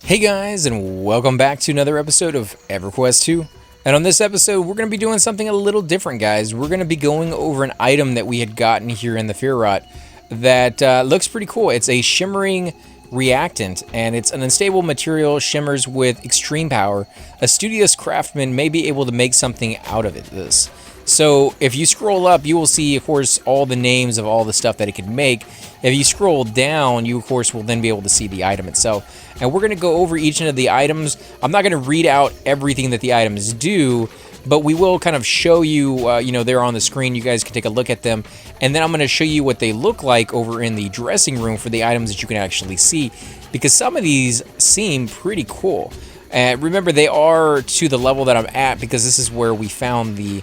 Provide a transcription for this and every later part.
Hey guys, and welcome back to another episode of EverQuest 2. And on this episode, we're going to be doing something a little different, guys. We're going to be going over an item that we had gotten here in the Fear Rot that looks pretty cool. It's a shimmering reactant, and it's an unstable material, shimmers with extreme power. A studious craftsman may be able to make something out of this. So if you scroll up, you will see, of course, all the names of all the stuff that it could make. If you scroll down, you, of course, will then be able to see the item itself. And we're going to go over each of the items. I'm not going to read out everything that the items do, but we will kind of show you, they're on the screen. You guys can take a look at them. And then I'm going to show you what they look like over in the dressing room for the items that you can actually see, because some of these seem pretty cool. Remember, they are to the level that I'm at because this is where we found the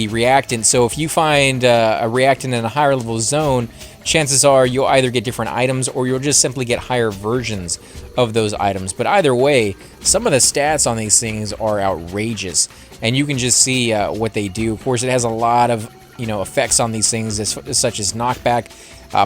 reactant. So if you find a reactant in a higher level zone, chances are you'll either get different items or you'll just simply get higher versions of those items. But either way, some of the stats on these things are outrageous, and you can just see what they do. Of course, it has a lot of effects on these things, such as knockback,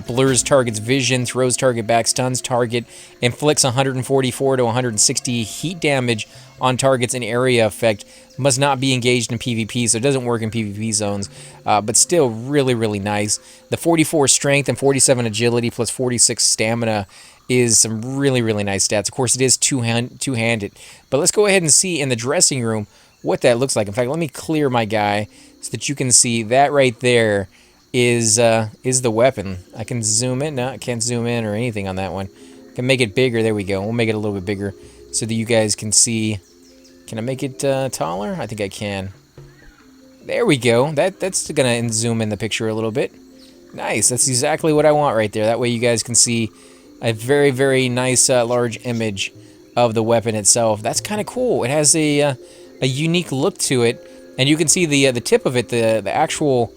blurs target's vision, throws target back, stuns target, inflicts 144 to 160 heat damage on targets in area effect, must not be engaged in PvP, so it doesn't work in PvP zones, but still really, really nice. The 44 strength and 47 agility plus 46 stamina is some really, really nice stats. Of course, it is two-handed, but let's go ahead and see in the dressing room what that looks like. In fact, let me clear my guy so that you can see that right there is the weapon. I can zoom in. No, I can't zoom in or anything on that one. I can make it bigger. There we go. We'll make it a little bit bigger so that you guys can see. Can I make it taller? I think I can. There we go. That's gonna zoom in the picture a little bit. Nice. That's exactly what I want right there. That way you guys can see a very, very nice large image of the weapon itself. That's kind of cool. It has a unique look to it, and you can see the tip of it, the actual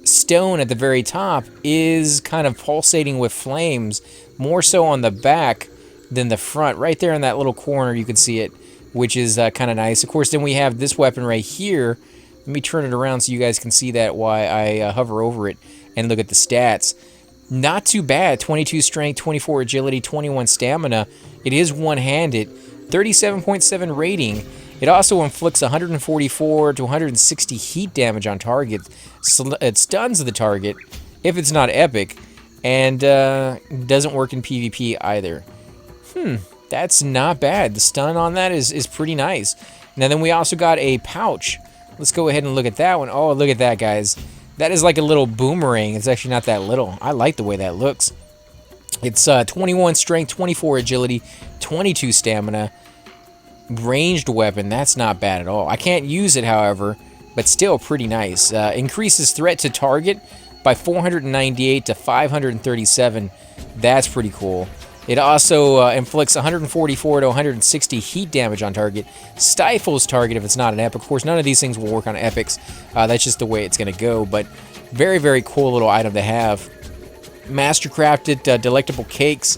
stone at the very top is kind of pulsating with flames, more so on the back than the front. Right there in that little corner you can see it, which is kind of nice. Of course, then we have this weapon right here. Let me turn it around so you guys can see that while I hover over it and look at the stats. Not too bad. 22 strength, 24 agility, 21 stamina. It is one-handed, 37.7 rating. It also inflicts 144 to 160 heat damage on target. It stuns the target if it's not epic, and doesn't work in PvP either. That's not bad. The stun on that is pretty nice. Now then we also got a pouch. Let's go ahead and look at that one. Oh, look at that, guys. That is like a little boomerang. It's actually not that little. I like the way that looks. It's 21 strength, 24 agility, 22 stamina. Ranged weapon. That's not bad at all. I can't use it, however, but still pretty nice. Increases threat to target by 498 to 537. That's pretty cool. It also inflicts 144 to 160 heat damage on target. Stifles target if it's not an epic. Of course, none of these things will work on epics. That's just the way it's going to go, but very, very cool little item to have. Mastercrafted delectable cakes.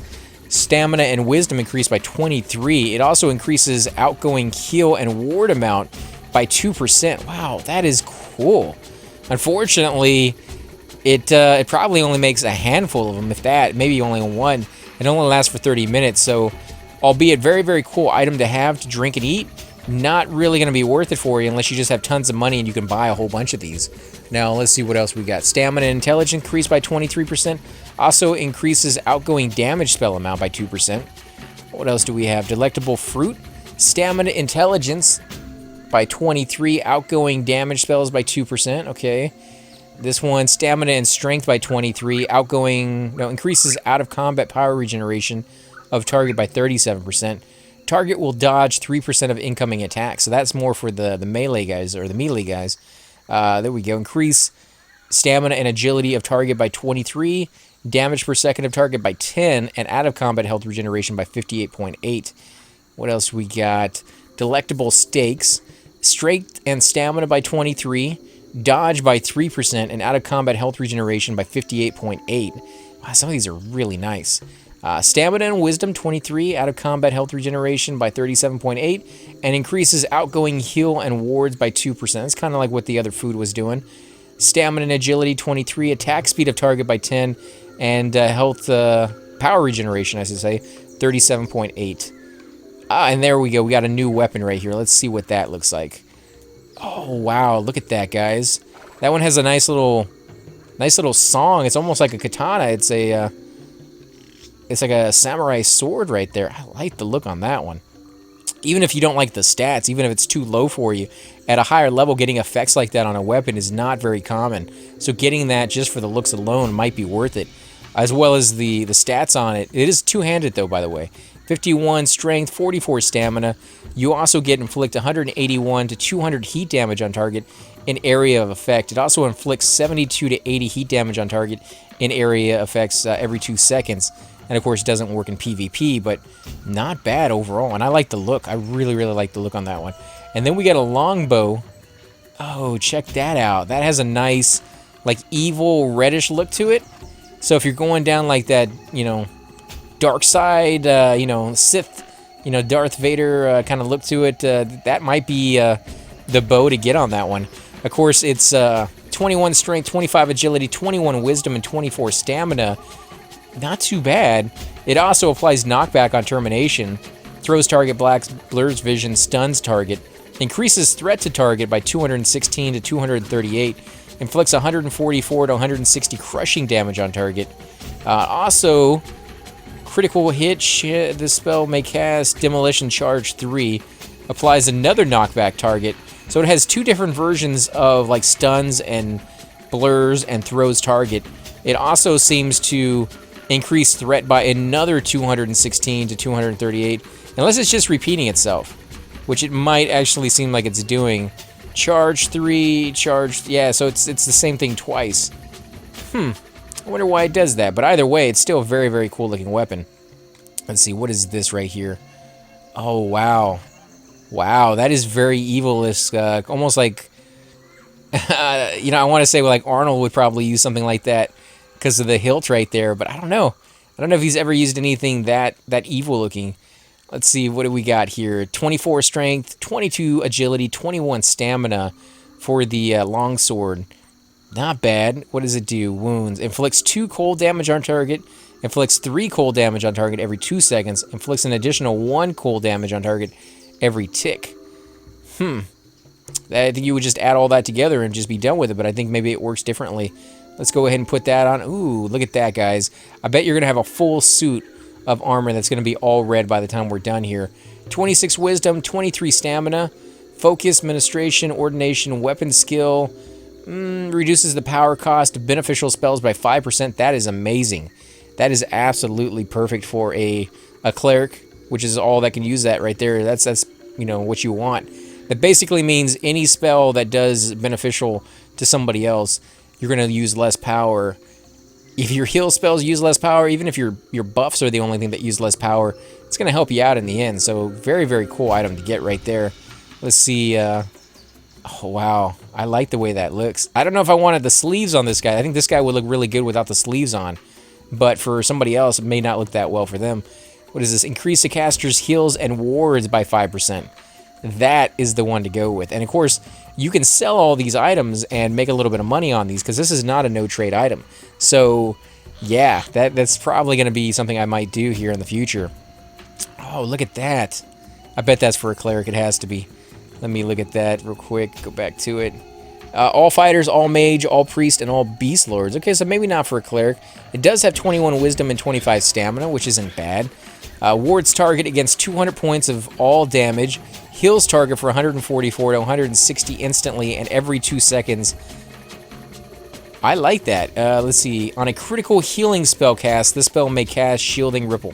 Stamina and wisdom increased by 23. It also increases outgoing heal and ward amount by 2%. Wow, that is cool. Unfortunately, it probably only makes a handful of them, if that, maybe only one. It only lasts for 30 minutes, so albeit very, very cool item to have to drink and eat, not really going to be worth it for you unless you just have tons of money and you can buy a whole bunch of these. Now, let's see what else we got. Stamina and intelligence increased by 23%. Also increases outgoing damage spell amount by 2%. What else do we have? Delectable fruit. Stamina intelligence by 23. Outgoing damage spells by 2%. Okay. This one, stamina and strength by 23. Increases out of combat power regeneration of target by 37%. Target will dodge 3% of incoming attacks. So that's more for the melee guys, or the melee guys. There we go. Increase stamina and agility of target by 23. Damage per second of target by 10. And out of combat health regeneration by 58.8. What else we got? Delectable stakes. Strength and stamina by 23. Dodge by 3%. And out of combat health regeneration by 58.8. Wow, some of these are really nice. Stamina and wisdom 23, out of combat health regeneration by 37.8, and increases outgoing heal and wards by 2%. That's kind of like what the other food was doing. Stamina and agility 23, attack speed of target by 10, and health power regeneration, I should say, 37.8. Ah, and there we go. We got a new weapon right here. Let's see what that looks like. Oh, wow. Look at that, guys. That one has a nice little song. It's almost like a katana. It's like a samurai sword right there. I like the look on that one. Even if you don't like the stats, even if it's too low for you, at a higher level, getting effects like that on a weapon is not very common. So getting that just for the looks alone might be worth it, as well as the stats on it. It is two-handed, though, by the way. 51 strength, 44 stamina. You also get inflict 181 to 200 heat damage on target in area of effect. It also inflicts 72 to 80 heat damage on target in area effects every 2 seconds. And of course, it doesn't work in PvP, but not bad overall. And I like the look. I really, really like the look on that one. And then we got a longbow. Oh, check that out. That has a nice, like, evil reddish look to it. So if you're going down like that, you know, dark side, you know, Sith, you know, Darth Vader kind of look to it, that might be the bow to get on that one. Of course, it's 21 strength, 25 agility, 21 wisdom, and 24 stamina. Not too bad. It also applies knockback on termination, throws target, blurs vision, stuns target, increases threat to target by 216 to 238, inflicts 144 to 160 crushing damage on target. Also, critical hit, this spell may cast Demolition Charge 3, applies another knockback target. So it has two different versions of like stuns and blurs and throws target. It also seems to increase threat by another 216 to 238, unless it's just repeating itself, which it might actually seem like it's doing. Charge 3, charge, yeah, so it's the same thing twice. I wonder why it does that, but either way, it's still a very, very cool looking weapon. Let's see, what is this right here? Oh, wow. Wow, that is very evil-esque, almost like, you know, I want to say like Arnold would probably use something like that, because of the hilt right there, but I don't know. I don't know if he's ever used anything that evil looking. Let's see, what do we got here? 24 strength, 22 agility, 21 stamina for the longsword. Not bad. What does it do? Wounds. Inflicts 2 cold damage on target. Inflicts 3 cold damage on target every 2 seconds. Inflicts an additional 1 cold damage on target every tick. I think you would just add all that together and just be done with it, but I think maybe it works differently. Let's go ahead and put that on. Ooh, look at that, guys. I bet you're going to have a full suit of armor that's going to be all red by the time we're done here. 26 wisdom, 23 stamina, focus, ministration, ordination, weapon skill. Reduces the power cost of beneficial spells by 5%. That is amazing. That is absolutely perfect for a cleric, which is all that can use that right there. That's you know, what you want. That basically means any spell that does beneficial to somebody else, you're going to use less power. If your heal spells use less power, even if your buffs are the only thing that use less power, it's going to help you out in the end. So very, very cool item to get right there. Let's see. Oh, wow. I like the way that looks. I don't know if I wanted the sleeves on this guy. I think this guy would look really good without the sleeves on. But for somebody else, it may not look that well for them. What is this? Increase the caster's heals and wards by 5%. That is the one to go with. And of course, you can sell all these items and make a little bit of money on these, because this is not a no-trade item. So, yeah, that's probably going to be something I might do here in the future. Oh, look at that. I bet that's for a cleric. It has to be. Let me look at that real quick. Go back to it. All fighters, all mage, all priest, and all beast lords. Okay, so maybe not for a cleric. It does have 21 wisdom and 25 stamina, which isn't bad. Wards target against 200 points of all damage. Heals target for 144 to 160 instantly and every 2 seconds. I like that. Let's see. On a critical healing spell cast, this spell may cast Shielding Ripple.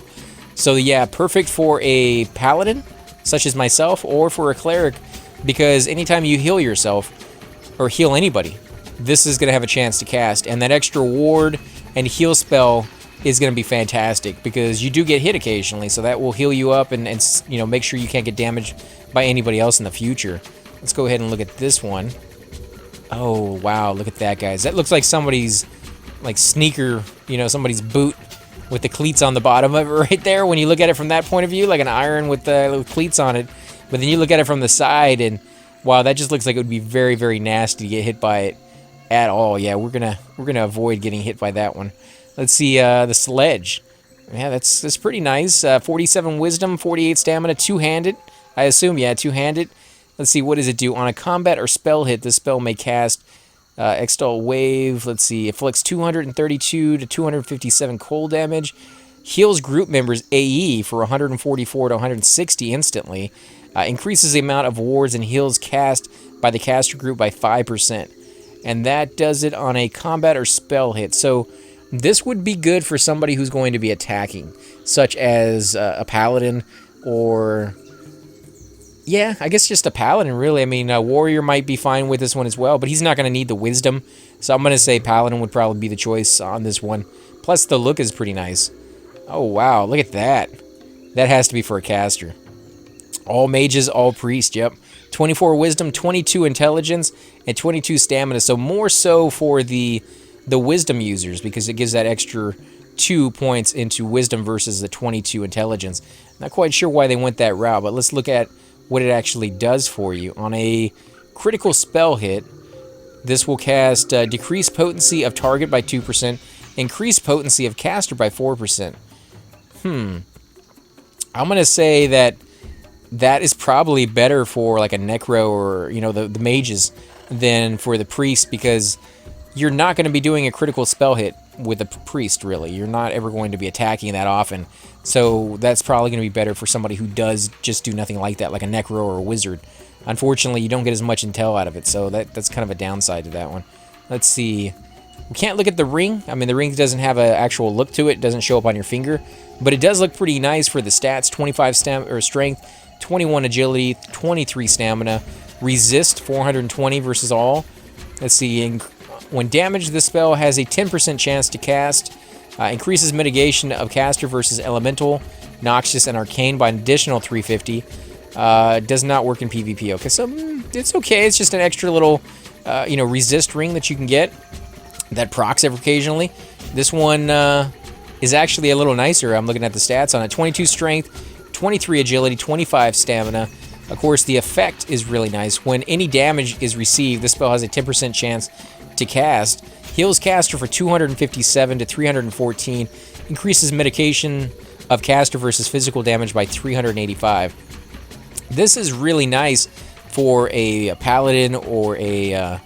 So yeah, perfect for a paladin, such as myself, or for a cleric, because anytime you heal yourself, or heal anybody, this is going to have a chance to cast. And that extra ward and heal spell is going to be fantastic, because you do get hit occasionally, so that will heal you up and you know, make sure you can't get damaged by anybody else in the future. Let's go ahead and look at this one. Oh, wow, look at that, guys. That looks like somebody's, like, sneaker, you know, somebody's boot with the cleats on the bottom of it right there. When you look at it from that point of view, like an iron with the cleats on it. But then you look at it from the side, and wow, that just looks like it would be very, very nasty to get hit by it at all. Yeah, we're gonna avoid getting hit by that one. Let's see, the sledge. Yeah, that's pretty nice. 47 wisdom, 48 stamina, two-handed. I assume, yeah, two-handed. Let's see, what does it do? On a combat or spell hit, this spell may cast Extol Wave. Let's see, inflicts 232 to 257 cold damage. Heals group members AE for 144 to 160 instantly. Increases the amount of wards and heals cast by the caster group by 5%. And that does it on a combat or spell hit. So this would be good for somebody who's going to be attacking, such as a paladin or... yeah, I guess just a paladin, really. I mean, a warrior might be fine with this one as well, but he's not going to need the wisdom. So I'm going to say paladin would probably be the choice on this one. Plus, the look is pretty nice. Oh, wow, look at that. That has to be for a caster. All mages, all priests, yep. 24 wisdom, 22 intelligence, and 22 stamina. So more so for the wisdom users, because it gives that extra 2 points into wisdom versus the 22 intelligence. Not quite sure why they went that route, but let's look at what it actually does for you. On a critical spell hit, this will cast decrease potency of target by 2%, increase potency of caster by 4%. I'm going to say that is probably better for like a necro or, you know, the mages than for the priest, because you're not going to be doing a critical spell hit with a priest, really. You're not ever going to be attacking that often. So that's probably going to be better for somebody who does just do nothing like that, like a necro or a wizard. Unfortunately, you don't get as much intel out of it, so that's kind of a downside to that one. Let's see. We can't look at the ring. I mean, the ring doesn't have an actual look to it. It doesn't show up on your finger. But it does look pretty nice for the stats. 25 strength, 21 agility, 23 stamina. Resist, 420 versus all. Let's see. When damaged, this spell has a 10% chance to cast. Increases mitigation of caster versus elemental, noxious, and arcane by an additional 350. Does not work in PvP. Okay, so it's okay. It's just an extra little, resist ring that you can get that procs every occasionally. This one is actually a little nicer. I'm looking at the stats on it. 22 strength, 23 agility, 25 stamina. Of course, the effect is really nice. When any damage is received, this spell has a 10% chance to cast. Heals caster for 257 to 314. Increases mitigation of caster versus physical damage by 385. This is really nice for a paladin or a,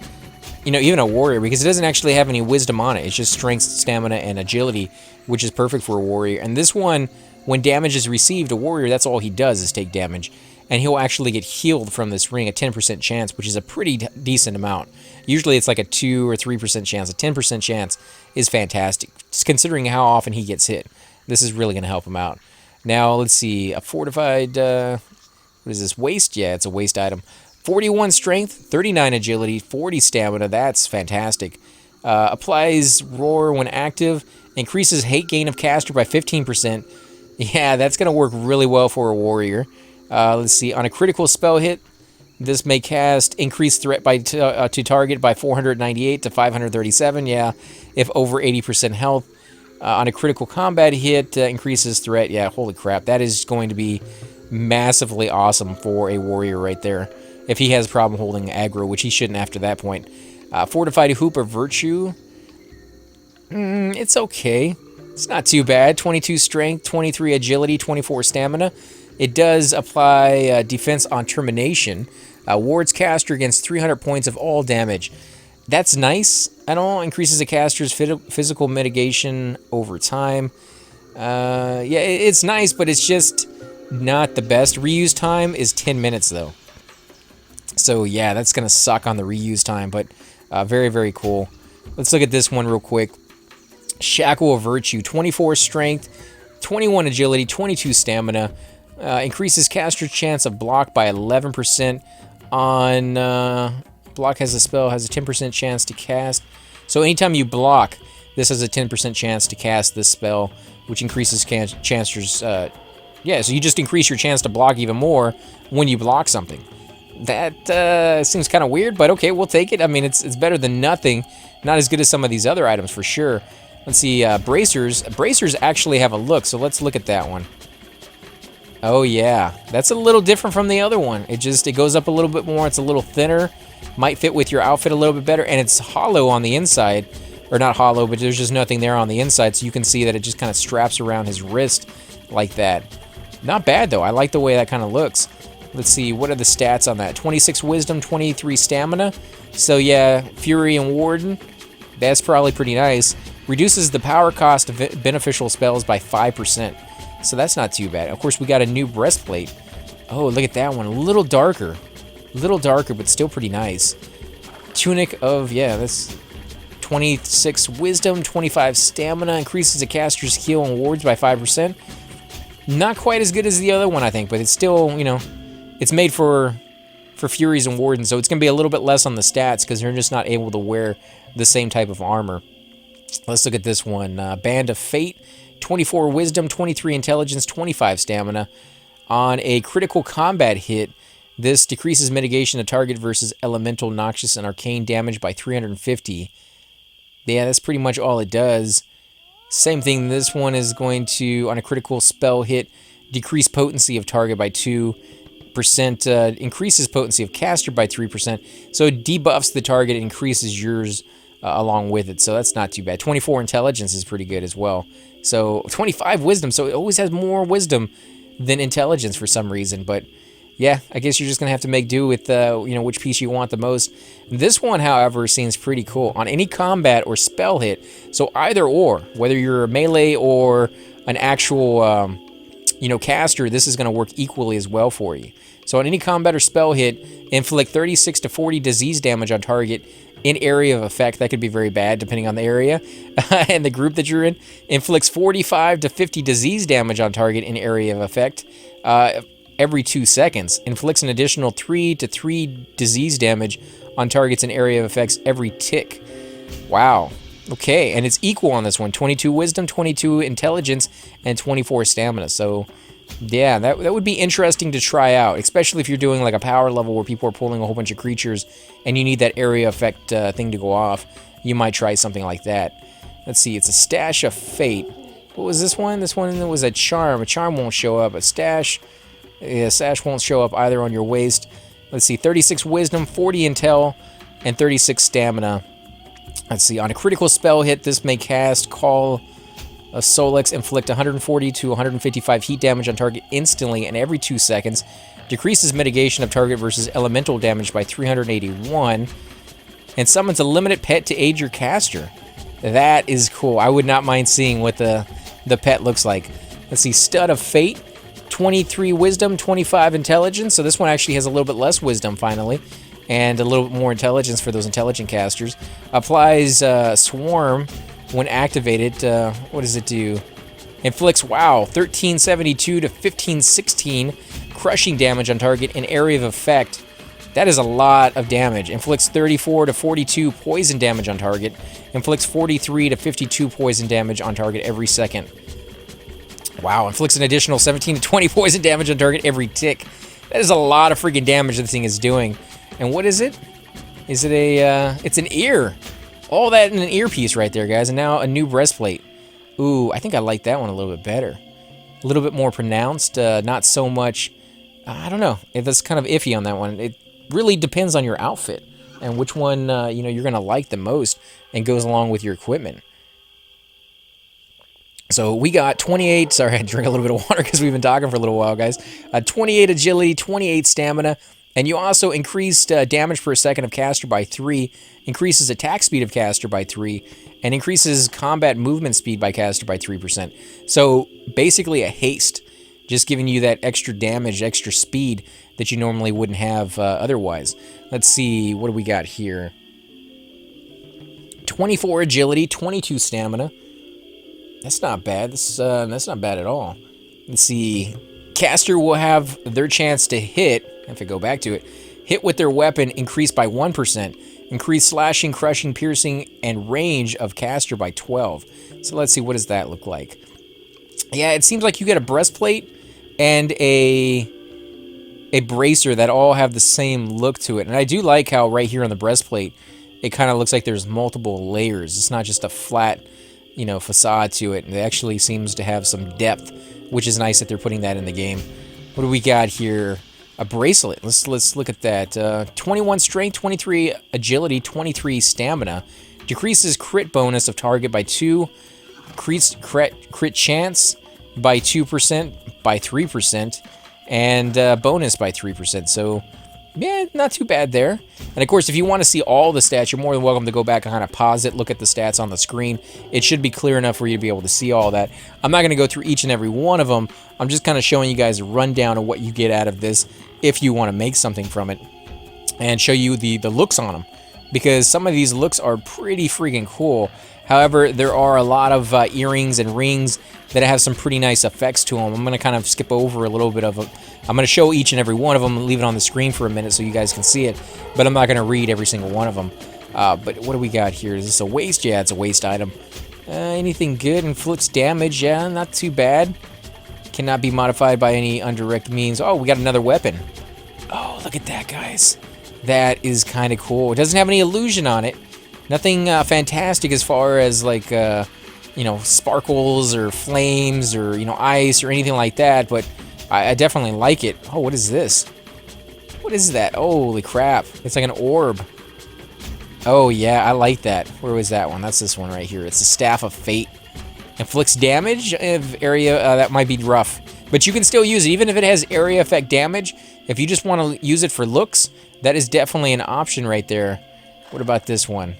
even a warrior, because it doesn't actually have any wisdom on it. It's just strength, stamina, and agility, which is perfect for a warrior. And this one, when damage is received, a warrior, that's all he does is take damage. And he'll actually get healed from this ring, a 10% chance, which is a pretty decent amount. Usually it's like a 2 or 3% chance. A 10% chance is fantastic, just considering how often he gets hit. This is really going to help him out. Now, let's see. A fortified, what is this, waist? Yeah, it's a waist item. 41 strength, 39 agility, 40 stamina. That's fantastic. Applies roar when active. Increases hate gain of caster by 15%. Yeah, that's going to work really well for a warrior. Let's see. On a critical spell hit, this may cast increased threat to target by 498 to 537. Yeah, if over 80% health. On a critical combat hit, increases threat. Yeah, holy crap. That is going to be massively awesome for a warrior right there. If he has a problem holding aggro, which he shouldn't after that point. Fortified Hoop of Virtue. It's okay. It's not too bad. 22 strength, 23 agility, 24 stamina. It does apply defense on termination. Wards caster against 300 points of all damage. That's nice and all. Increases a caster's physical mitigation over time. Yeah, it's nice, but it's just not the best. Reuse time is 10 minutes, though. So, yeah, that's going to suck on the reuse time, but very, very cool. Let's look at this one real quick. Shackle of Virtue. 24 strength, 21 agility, 22 stamina. Increases caster's chance of block by 11% on block has a 10% chance to cast. So anytime you block, this has a 10% chance to cast this spell, which increases chancers. So you just increase your chance to block even more when you block something. That seems kind of weird, but okay, we'll take it. I mean, it's better than nothing. Not as good as some of these other items for sure. Let's see, bracers. Bracers actually have a look, so let's look at that one. Oh yeah, that's a little different from the other one. It goes up a little bit more. It's a little thinner, might fit with your outfit a little bit better, and it's hollow on the inside, or not hollow, but there's just nothing there on the inside, so you can see that it just kind of straps around his wrist like that. Not bad, though. I like the way that kind of looks. Let's see, what are the stats on that? 26 wisdom, 23 stamina. So yeah, Fury and Warden, that's probably pretty nice. Reduces the power cost of beneficial spells by 5%. So that's not too bad. Of course, we got a new breastplate. Oh, look at that one. A little darker. A little darker, but still pretty nice. Tunic of, yeah, that's 26 wisdom, 25 stamina. Increases the caster's heal and wards by 5%. Not quite as good as the other one, I think, but it's still, you know, it's made for Furies and Wardens, so it's going to be a little bit less on the stats because they're just not able to wear the same type of armor. Let's look at this one. Band of Fate, 24 wisdom, 23 intelligence, 25 stamina. On a critical combat hit, this decreases mitigation of target versus elemental, noxious, and arcane damage by 350. Yeah, that's pretty much all it does. Same thing, this one is going to, on a critical spell hit, decrease potency of target by 2%, increases potency of caster by 3%, so it debuffs the target, increases yours along with it, so that's not too bad. 24 intelligence is pretty good as well. So 25 wisdom, so it always has more wisdom than intelligence for some reason, but yeah, I guess you're just going to have to make do with you know, which piece you want the most. This one, however, seems pretty cool. On any combat or spell hit, so either or, whether you're a melee or an actual you know, caster, this is going to work equally as well for you. So on any combat or spell hit, inflict 36 to 40 disease damage on target in area of effect. That could be very bad depending on the area and the group that you're in. Inflicts 45 to 50 disease damage on target in area of effect. Every 2 seconds. Inflicts an additional 3 to 3 disease damage on targets in area of effects every tick. Wow. Okay, and it's equal on this one. 22 wisdom, 22 intelligence, and 24 stamina. So, yeah, that would be interesting to try out, especially if you're doing like a power level where people are pulling a whole bunch of creatures and you need that area effect thing to go off. You might try something like that. Let's see, it's a Stash of Fate. What was this one? This one was a Charm. A Charm won't show up. A Stash... Yeah, Sash won't show up either on your waist. Let's see, 36 wisdom, 40 intel, and 36 stamina. Let's see, on a critical spell hit, this may cast Call of Solex, inflict 140 to 155 heat damage on target instantly and every 2 seconds. Decreases mitigation of target versus elemental damage by 381. And summons a limited pet to aid your caster. That is cool. I would not mind seeing what the pet looks like. Let's see, Stud of Fate. 23 wisdom, 25 intelligence. So this one actually has a little bit less wisdom finally, and a little bit more intelligence for those intelligent casters. Applies Swarm when activated. What does it do? Inflicts, wow, 1372 to 1516 crushing damage on target in area of effect. That is a lot of damage. Inflicts 34 to 42 poison damage on target. Inflicts 43 to 52 poison damage on target every second. Wow, inflicts an additional 17 to 20 poison damage on target every tick. That is a lot of freaking damage this thing is doing. And what is it? Is it a, it's an ear. All that in an earpiece right there, guys. And now a new breastplate. Ooh, I think I like that one a little bit better. A little bit more pronounced, not so much, I don't know. That's kind of iffy on that one. It really depends on your outfit and which one, you know, you're going to like the most and goes along with your equipment. So we got 28, sorry, I had to drink a little bit of water because we've been talking for a little while, guys. 28 agility, 28 stamina, and you also increased damage per second of caster by 3, increases attack speed of caster by 3, and increases combat movement speed by caster by 3%. So basically a haste, just giving you that extra damage, extra speed that you normally wouldn't have otherwise. Let's see, what do we got here? 24 agility, 22 stamina. That's not bad. That's not bad at all. Let's see. Caster will have their chance to hit, if I go back to it, hit with their weapon increased by 1%. Increase slashing, crushing, piercing, and range of caster by 12. So let's see, what does that look like? Yeah, it seems like you get a breastplate and a bracer that all have the same look to it. And I do like how right here on the breastplate, it kind of looks like there's multiple layers. It's not just a flat, you know, facade to it. It actually seems to have some depth, which is nice that they're putting that in the game. What do we got here? A bracelet. Let's look at that. 21 strength, 23 agility, 23 stamina. Decreases crit bonus of target by 2. Increased crit chance by 2%, by 3%, and bonus by 3%. So, yeah, not too bad there. And of course, if you want to see all the stats, you're more than welcome to go back and kind of pause it, look at the stats on the screen. It should be clear enough for you to be able to see all that. I'm not going to go through each and every one of them. I'm just kind of showing you guys a rundown of what you get out of this if you want to make something from it, and show you the looks on them, because some of these looks are pretty freaking cool. However, there are a lot of earrings and rings that have some pretty nice effects to them. I'm going to kind of skip over a little bit of them. I'm going to show each and every one of them and leave it on the screen for a minute so you guys can see it, but I'm not going to read every single one of them. But what do we got here? Is this a waste? Yeah, it's a waste item. Anything good? Inflicts damage? Yeah, not too bad. Cannot be modified by any undirected means. Oh, we got another weapon. Oh, look at that, guys. That is kind of cool. It doesn't have any illusion on it. Nothing fantastic as far as, like, you know, sparkles or flames or, you know, ice or anything like that, but I definitely like it. Oh, what is this? What is that? Holy crap. It's like an orb. Oh, yeah, I like that. Where was that one? That's this one right here. It's the Staff of Fate. Inflicts damage of area. That might be rough, but you can still use it. Even if it has area effect damage, if you just want to use it for looks, that is definitely an option right there. What about this one?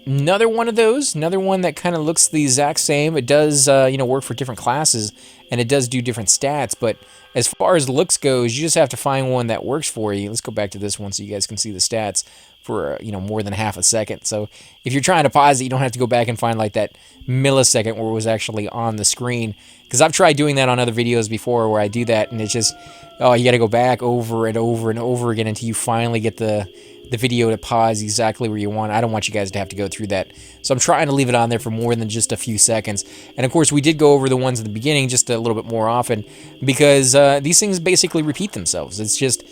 Another one of those, another one that kind of looks the exact same. It does, you know, work for different classes, and it does do different stats, but as far as looks goes, you just have to find one that works for you. Let's go back to this one so you guys can see the stats for, you know, more than half a second. So if you're trying to pause it, you don't have to go back and find, like, that millisecond where it was actually on the screen, because I've tried doing that on other videos before where I do that, and it's just, oh, you got to go back over and over and over again until you finally get the video to pause exactly where you want. I don't want you guys to have to go through that. So I'm trying to leave it on there for more than just a few seconds. And of course, we did go over the ones at the beginning just a little bit more often, because these things basically repeat themselves. It's just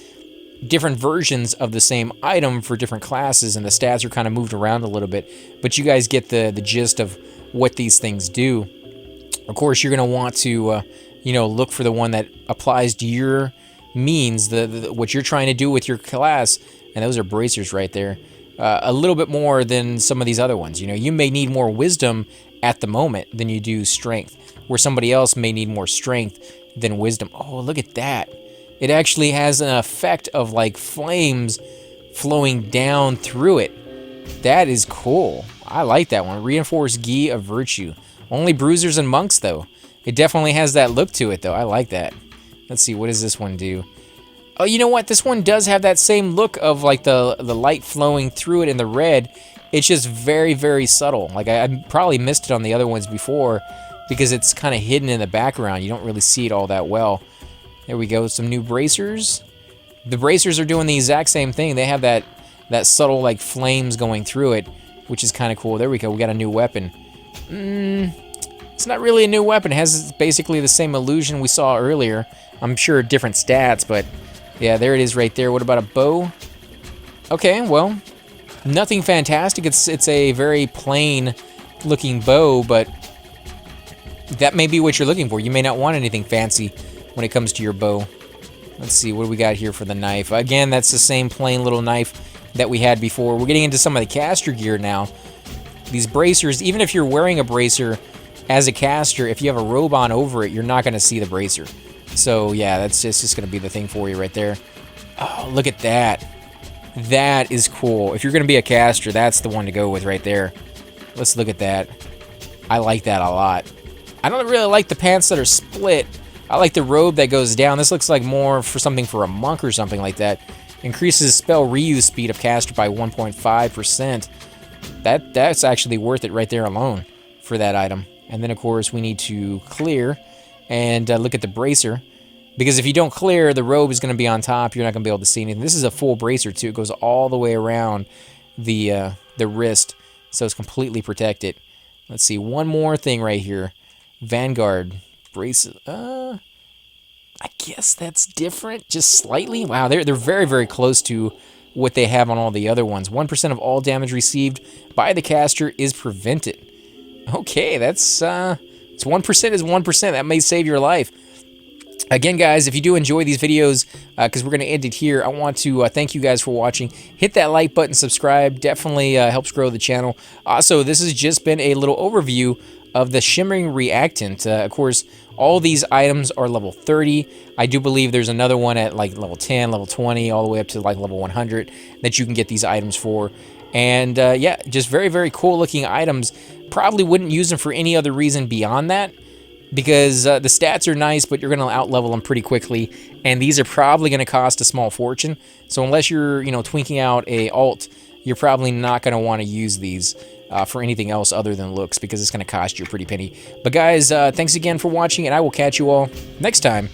different versions of the same item for different classes, and the stats are kind of moved around a little bit. But you guys get the gist of what these things do. Of course, you're going to want to, you know, look for the one that applies to your means, what you're trying to do with your class. And those are bracers right there. A little bit more than some of these other ones. You know, you may need more wisdom at the moment than you do strength, where somebody else may need more strength than wisdom. Oh, look at that. It actually has an effect of, like, flames flowing down through it. That is cool. I like that one. Reinforced Gi of Virtue. Only bruisers and monks, though. It definitely has that look to it, though. I like that. Let's see, what does this one do? Oh, you know what? This one does have that same look of, like, the light flowing through it in the red. It's just very, very subtle. Like, I probably missed it on the other ones before because it's kind of hidden in the background. You don't really see it all that well. There we go. Some new bracers. The bracers are doing the exact same thing. They have that subtle, like, flames going through it, which is kind of cool. There we go. We got a new weapon. It's not really a new weapon. It has basically the same illusion we saw earlier. I'm sure different stats, but yeah, there it is right there. What about a bow? Okay, well, nothing fantastic. It's a very plain looking bow, but that may be what you're looking for. You may not want anything fancy when it comes to your bow. Let's see, what do we got here for the knife? Again, that's the same plain little knife that we had before. We're getting into some of the caster gear now. These bracers, even if you're wearing a bracer as a caster, if you have a robe on over it, you're not going to see the bracer. So yeah, that's just going to be the thing for you right there. Oh, look at that. That is cool. If you're going to be a caster, that's the one to go with right there. Let's look at that. I like that a lot. I don't really like the pants that are split. I like the robe that goes down. This looks like more for something for a monk or something like that. Increases spell reuse speed of caster by 1.5%. That's actually worth it right there alone for that item. And then, of course, we need to clear and look at the bracer, because if you don't clear, the robe is going to be on top. You're not going to be able to see anything. This is a full bracer too. It goes all the way around the wrist, so it's completely protected. Let's see, one more thing right here. Vanguard braces. I guess that's different, just slightly. Wow, they're very, very close to what they have on all the other ones. 1% of all damage received by the caster is prevented. Okay, that's it's 1% is 1%. That may save your life. Again, guys, if you do enjoy these videos, because we're going to end it here, I want to thank you guys for watching. Hit that like button, subscribe. Definitely helps grow the channel. Also, this has just been a little overview of the Simmering Reactant. Of course, all these items are level 30. I do believe there's another one at like level 10, level 20, all the way up to like level 100 that you can get these items for. And yeah, just very, very cool looking items. Probably wouldn't use them for any other reason beyond that, because the stats are nice, but you're going to out-level them pretty quickly, and these are probably going to cost a small fortune. So unless you're, twinking out a alt, you're probably not going to want to use these for anything else other than looks, because it's going to cost you a pretty penny. But guys, thanks again for watching, and I will catch you all next time